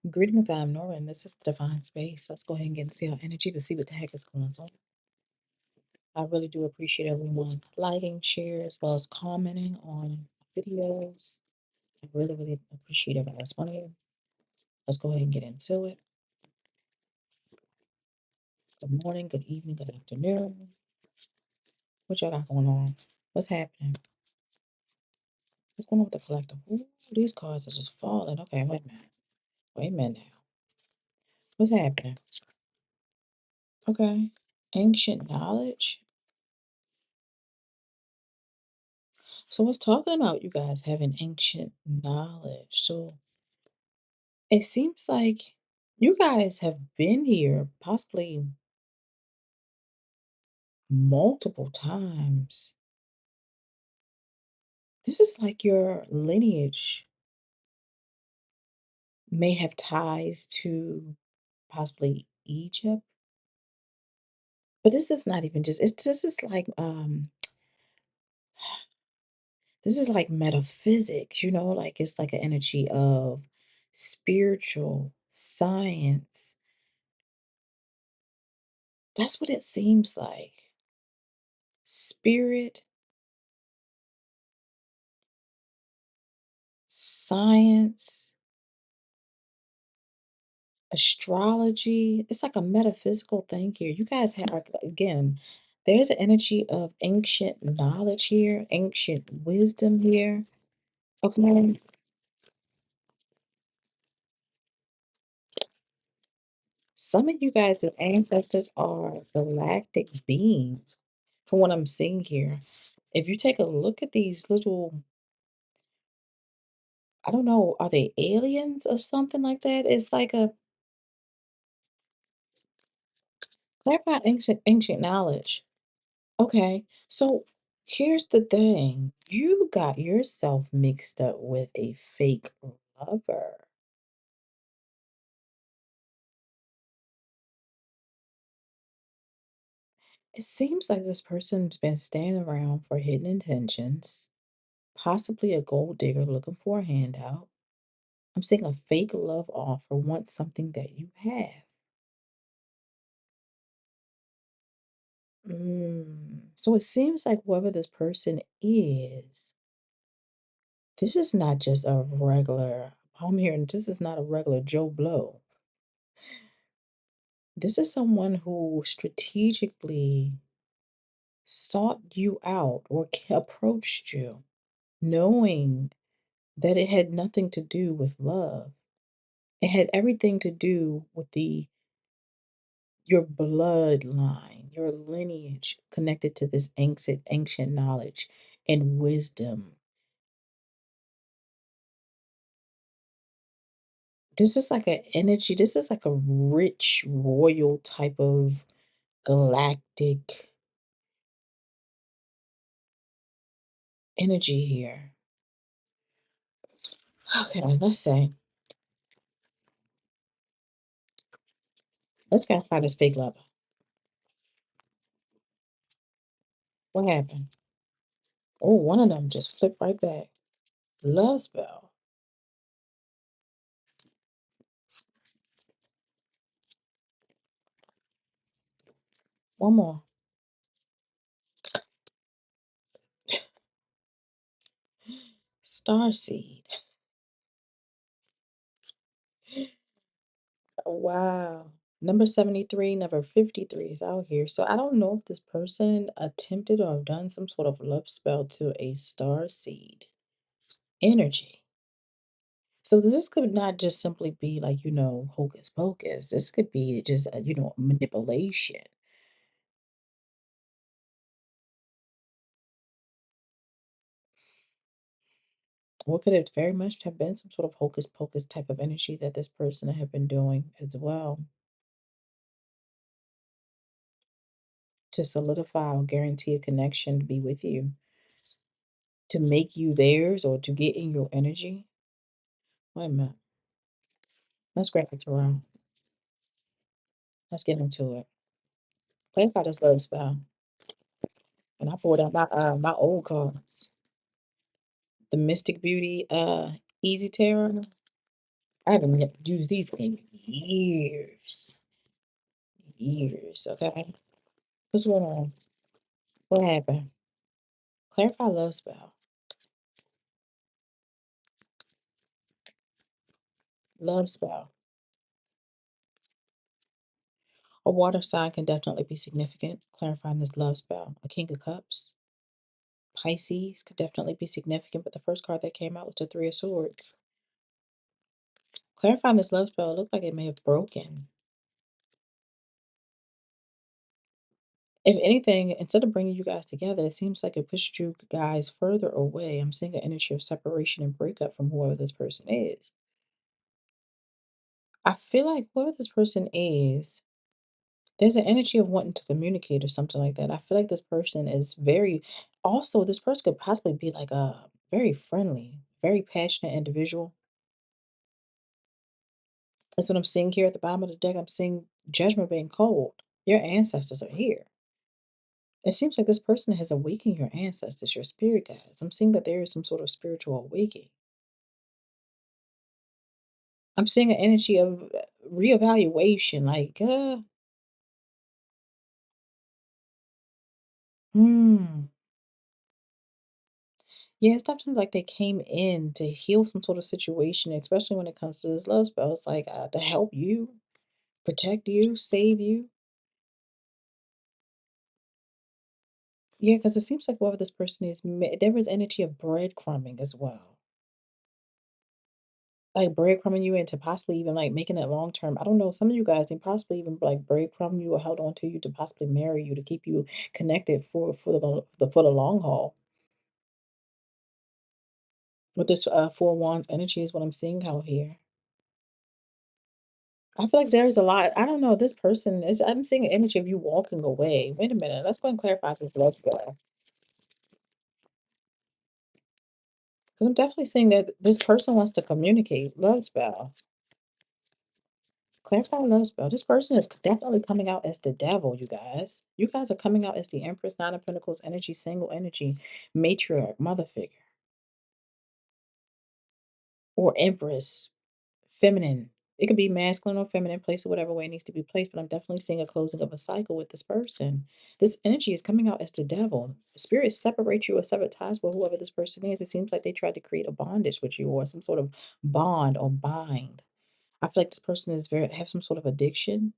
Greetings, I'm Nora, and this is the Divine Space. Let's go ahead and get into our energy to see what the heck is going on. I really do appreciate everyone liking, share, as well as commenting on videos. I really, really appreciate every last one of you. Let's go ahead and get into it. Good morning, good evening, good afternoon. What y'all got going on? What's happening? What's going on with the collective? Ooh, these cards are just falling. Okay, wait a minute. Wait a minute now. What's happening? Okay. Ancient knowledge. So it's talking about you guys having ancient knowledge. So it seems like you guys have been here possibly multiple times. This is like your lineage may have ties to possibly Egypt. But this is not even just this is like metaphysics, like it's like an energy of spiritual science. That's what it seems like. Spirit, science, astrology. It's like a metaphysical thing here. You guys have, like, again, there's an energy of ancient knowledge here, ancient wisdom here. Okay. Some of you guys' ancestors are galactic beings, from what I'm seeing here. If you take a look at these little, I don't know, are they aliens or something like that? It's like a, clarify ancient knowledge. Okay, so here's the thing. You got yourself mixed up with a fake lover. It seems like this person's been staying around for hidden intentions, possibly a gold digger looking for a handout. I'm seeing a fake love offer wants something that you have. So it seems like whoever this person is, this is not just a regular, I'm hearing this is not a regular Joe Blow. This is someone who strategically sought you out or approached you, knowing that it had nothing to do with love. It had everything to do with your bloodline, your lineage connected to this ancient knowledge and wisdom. This is like an energy, this is like a rich royal type of galactic energy here. Okay, let's say, let's go find this fake lover. What happened? Oh, one of them just flipped right back. Love spell. One more. Star seed. Wow. Number 73, number 53 is out here. So I don't know if this person attempted or have done some sort of love spell to a star seed energy. So this could not just simply be like, hocus pocus. This could be just, manipulation. What could it very much have been some sort of hocus pocus type of energy that this person had been doing as well to solidify or guarantee a connection to be with you, to make you theirs or to get in your energy. Wait a minute. Let's grab it around. Let's get into it. Play by this love spell. And I pulled out my old cards. The Mystic Beauty Easy Tarot. I haven't used these in years. Years, okay? What's going on? What happened? Clarify love spell. Love spell. A water sign can definitely be significant, clarifying this love spell. A King of Cups. Pisces could definitely be significant, but the first card that came out was the Three of Swords. Clarifying this love spell, it looked like it may have broken. If anything, instead of bringing you guys together, it seems like it pushed you guys further away. I'm seeing an energy of separation and breakup from whoever this person is. I feel like whoever this person is, there's an energy of wanting to communicate or something like that. I feel like this person is very, also, this person could possibly be like a very friendly, very passionate individual. That's what I'm seeing here at the bottom of the deck. I'm seeing judgment being cold. Your ancestors are here. It seems like this person has awakened your ancestors, your spirit guides. I'm seeing that there is some sort of spiritual awakening. I'm seeing an energy of reevaluation, like, hmm. Yeah, it's definitely like they came in to heal some sort of situation, especially when it comes to this love spell. It's like to help you, protect you, save you. Yeah, because it seems like whoever this person is, there was energy of breadcrumbing as well. Like breadcrumbing you into possibly even like making it long term. I don't know. Some of you guys, they possibly even like breadcrumb you or held on to you to possibly marry you to keep you connected for the long haul. With this Four Wands energy is what I'm seeing out here. I feel like there's a lot. I don't know. This person is. I'm seeing an energy of you walking away. Wait a minute. Let's go and clarify this love spell. Because I'm definitely seeing that this person wants to communicate. Love spell. Clarify love spell. This person is definitely coming out as the devil, you guys. You guys are coming out as the Empress, Nine of Pentacles energy, single energy, matriarch, mother figure, or Empress, feminine. It could be masculine or feminine, placed whatever way it needs to be placed, but I'm definitely seeing a closing of a cycle with this person. This energy is coming out as the devil. Spirit separate you or sever ties with whoever this person is. It seems like they tried to create a bondage with you or some sort of bond or bind. I feel like this person is very have some sort of addiction.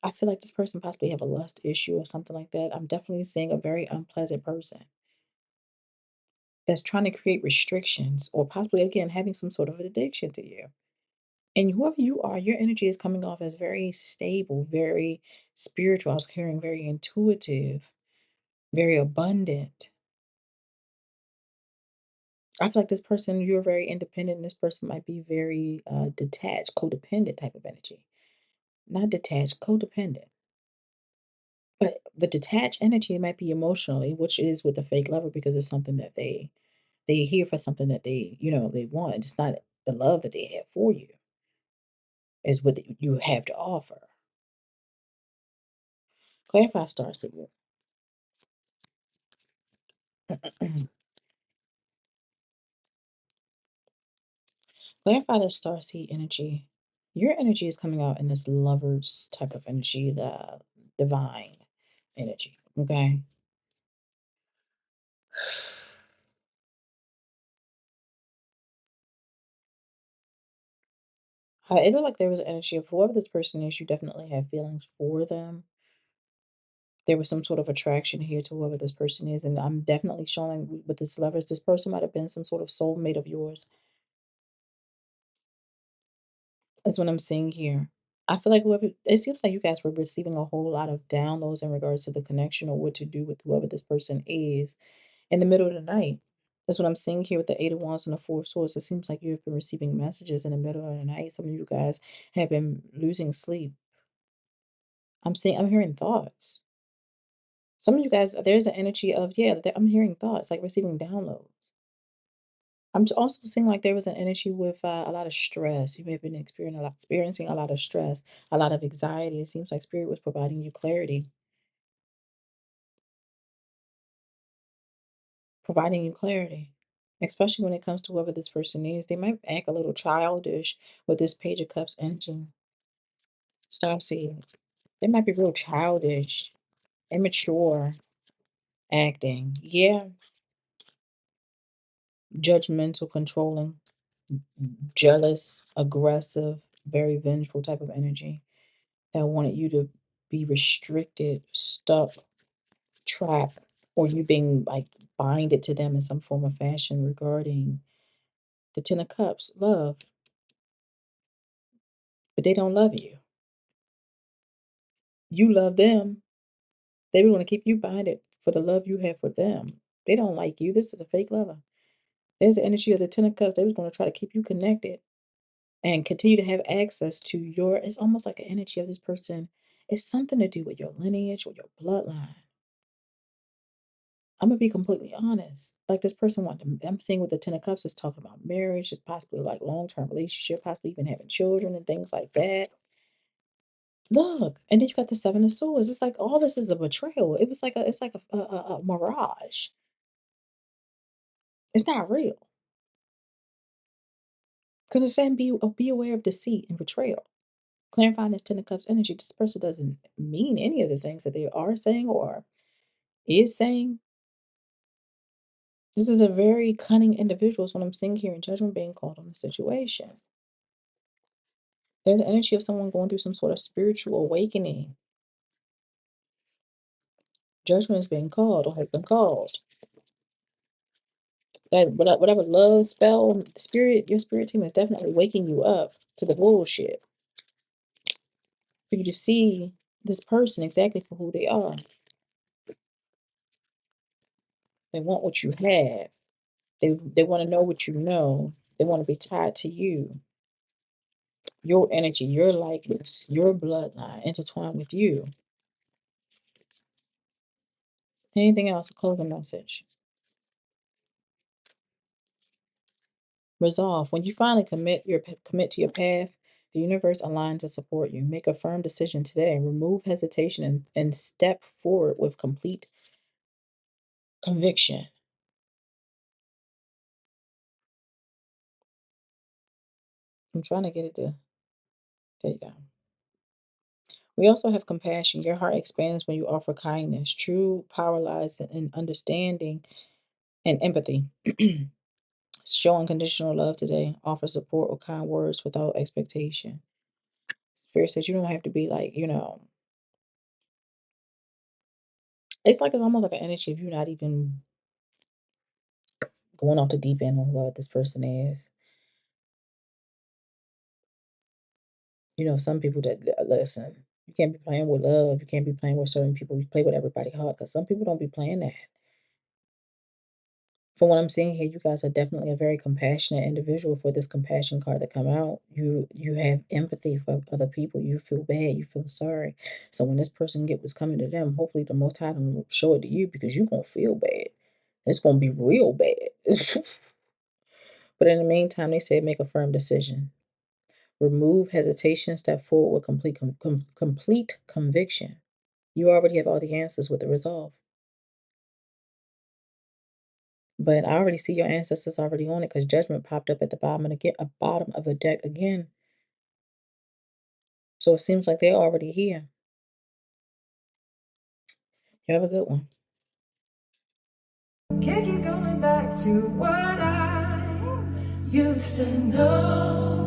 I feel like this person possibly have a lust issue or something like that. I'm definitely seeing a very unpleasant person that's trying to create restrictions or possibly again having some sort of addiction to you. And whoever you are, your energy is coming off as very stable, very spiritual. I was hearing very intuitive, very abundant. I feel like this person, you're very independent, and this person might be very detached, codependent type of energy. Not detached, codependent. But the detached energy might be emotionally, which is with the fake lover because it's something that they here for something that they want. It's not the love that they have for you, is what you have to offer. Clarify star signal. Clarify the star seed energy. Your energy is coming out in this lovers type of energy, the divine energy. Okay. It looked like there was energy of whoever this person is, you definitely have feelings for them. There was some sort of attraction here to whoever this person is. And I'm definitely showing with this lovers, this person might have been some sort of soulmate of yours. That's what I'm seeing here. I feel like whoever it seems like you guys were receiving a whole lot of downloads in regards to the connection or what to do with whoever this person is in the middle of the night. That's what I'm seeing here with the Eight of Wands and the Four of Swords. It seems like you've been receiving messages in the middle of the night. Some of you guys have been losing sleep. I'm hearing thoughts. Some of you guys, there's an energy of, yeah, I'm hearing thoughts, like receiving downloads. Also seeing like there was an energy with a lot of stress. You may have been experiencing a lot of stress, a lot of anxiety. It seems like spirit was providing you clarity, providing you clarity. especially when it comes to whoever this person is. They might act a little childish with this Page of Cups energy. Starseed. They might be real childish, immature acting. Yeah, judgmental, controlling, jealous, aggressive, very vengeful type of energy that wanted you to be restricted, stuck, trapped, or you being like binded to them in some form of fashion regarding the Ten of Cups, love, but they don't love you. You love them. They want to keep you binded for the love you have for them. They don't like you. This is a fake lover. There's the energy of the Ten of Cups. They was going to try to keep you connected and continue to have access to your, it's almost like an energy of this person. It's something to do with your lineage or your bloodline. I'm gonna be completely honest. Like this person I'm seeing with the Ten of Cups is talking about marriage, it's possibly like long-term relationship, possibly even having children and things like that. Look, and then you got the Seven of Swords. It's like all this is a betrayal. It was like it's like a mirage. It's not real. Because it's saying be aware of deceit and betrayal. Clarifying this Ten of Cups energy, this person doesn't mean any of the things that they are saying or is saying. This is a very cunning individual, is what I'm seeing here in judgment being called on the situation. There's an energy of someone going through some sort of spiritual awakening. Judgment is being called or has been called. That whatever love spell, spirit, your spirit team is definitely waking you up to the bullshit. For you to see this person exactly for who they are. They want what you have. They want to know what you know. They want to be tied to you. Your energy, your likeness, your bloodline intertwined with you. Anything else? A closing message. Resolve. When you finally commit to your path, the universe aligns to support you. Make a firm decision today. Remove hesitation and step forward with complete conviction. I'm trying to get it to. There you go. We also have compassion. Your heart expands when you offer kindness. True power lies in understanding and empathy. Show unconditional love today. Offer support or kind words without expectation. Spirit says you don't have to be like, it's like it's almost like an energy of you not even going off the deep end on whoever this person is. Some people that listen, you can't be playing with love. You can't be playing with certain people. You play with everybody's heart because some people don't be playing that. From what I'm seeing here, you guys are definitely a very compassionate individual for this compassion card to come out. You have empathy for other people. You feel bad. You feel sorry. So when this person get what's coming to them, hopefully the Most High will show it to you because you're going to feel bad. It's going to be real bad. But in the meantime, they say make a firm decision. Remove hesitation. Step forward with complete conviction. You already have all the answers with the resolve. But I already see your ancestors already on it because judgment popped up at the bottom of the deck again. So it seems like they're already here. You have a good one. Can't keep going back to what I used to know.